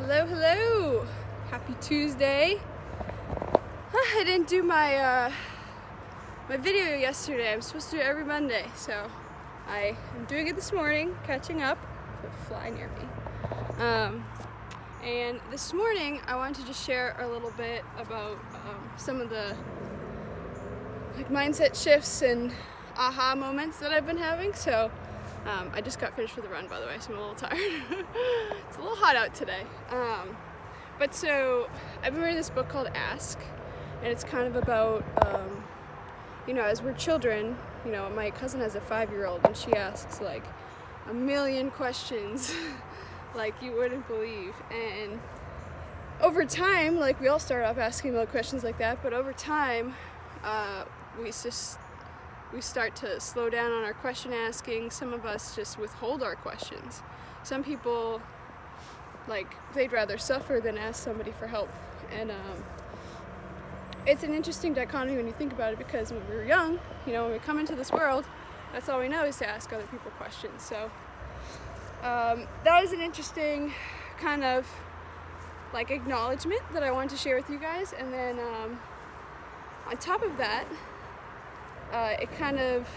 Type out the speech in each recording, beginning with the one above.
Hello, hello. Happy Tuesday. I didn't do my video yesterday. I'm supposed to do it every Monday, so I am doing it this morning, catching up. There's a fly near me. And this morning I wanted to just share a little bit about some of the mindset shifts and aha moments that I've been having. So I just got finished with the run, by the way, so I'm a little tired. It's a little hot out today. But so I've been reading this book called Ask, and it's kind of about, as we're children, my cousin has a 5-year-old, and she asks like a million questions like you wouldn't believe. And over time, we all start off asking little questions like that, but over time, we start to slow down on our question asking. Some of us just withhold our questions. Some people, they'd rather suffer than ask somebody for help. And it's an interesting dichotomy when you think about it, because when we were young, when we come into this world, that's all we know is to ask other people questions. So that was an interesting kind of acknowledgement that I wanted to share with you guys. And then on top of that, it kind of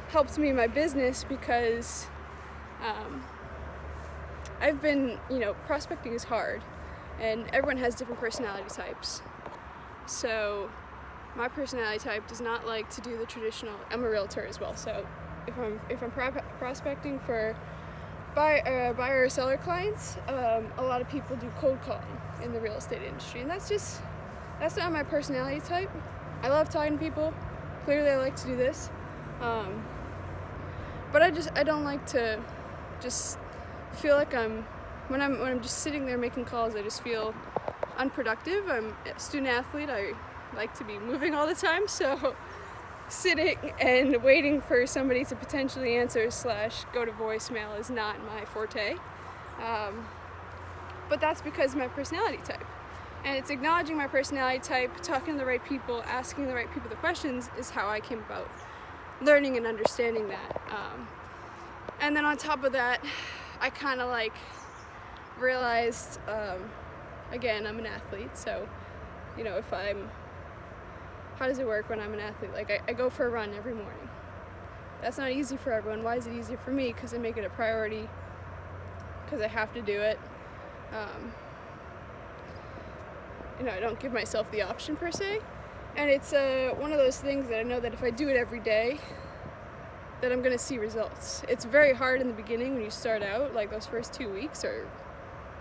helped me in my business, because I've been, prospecting is hard, and everyone has different personality types. So my personality type does not like to do the traditional, I'm a realtor as well, so if I'm prospecting for buyer or seller clients, a lot of people do cold calling in the real estate industry, and that's not my personality type. I love talking to people. Clearly I like to do this, but I don't like to just feel like when I'm just sitting there making calls, I just feel unproductive. I'm a student athlete. I like to be moving all the time, so sitting and waiting for somebody to potentially answer / go to voicemail is not my forte. But that's because of my personality type. And it's acknowledging my personality type, talking to the right people, asking the right people the questions is how I came about learning and understanding that. And then on top of that, I kind of realized, again, I'm an athlete, so, how does it work when I'm an athlete? I go for a run every morning. That's not easy for everyone. Why is it easier for me? Because I make it a priority, because I have to do it. I don't give myself the option per se, and it's one of those things that I know that if I do it every day, that I'm gonna see results. It's very hard in the beginning when you start out, those first 2 weeks are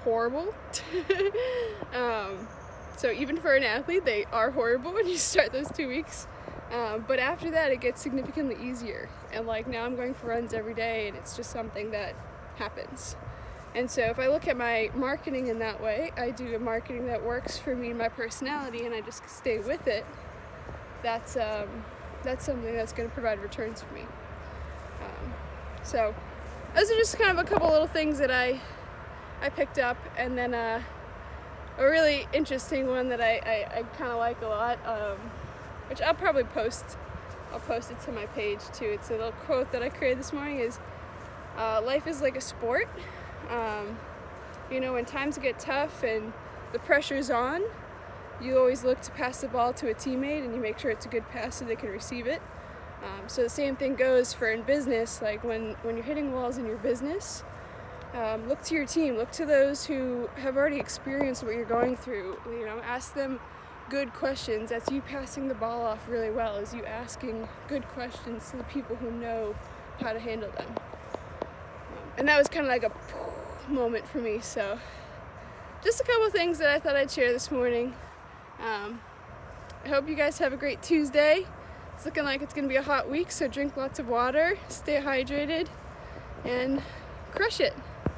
horrible. So even for an athlete, they are horrible when you start those 2 weeks, but after that it gets significantly easier, and now I'm going for runs every day, and it's just something that happens. And so if I look at my marketing in that way, I do a marketing that works for me and my personality, and I just stay with it. That's something that's going to provide returns for me. So those are just kind of a couple little things that I picked up, and then a really interesting one that I kind of like a lot, which I'll probably post. I'll post it to my page too. It's a little quote that I created this morning. Is life is like a sport. When times get tough and the pressure's on, you always look to pass the ball to a teammate, and you make sure it's a good pass so they can receive it. So the same thing goes for in business. When you're hitting walls in your business, look to your team, look to those who have already experienced what you're going through. Ask them good questions. That's you passing the ball off really well, is you asking good questions to the people who know how to handle them. And that was kind of like a moment for me. So just a couple things that I thought I'd share this morning. I hope you guys have a great Tuesday. It's looking like it's going to be a hot week, so drink lots of water, stay hydrated, and crush it.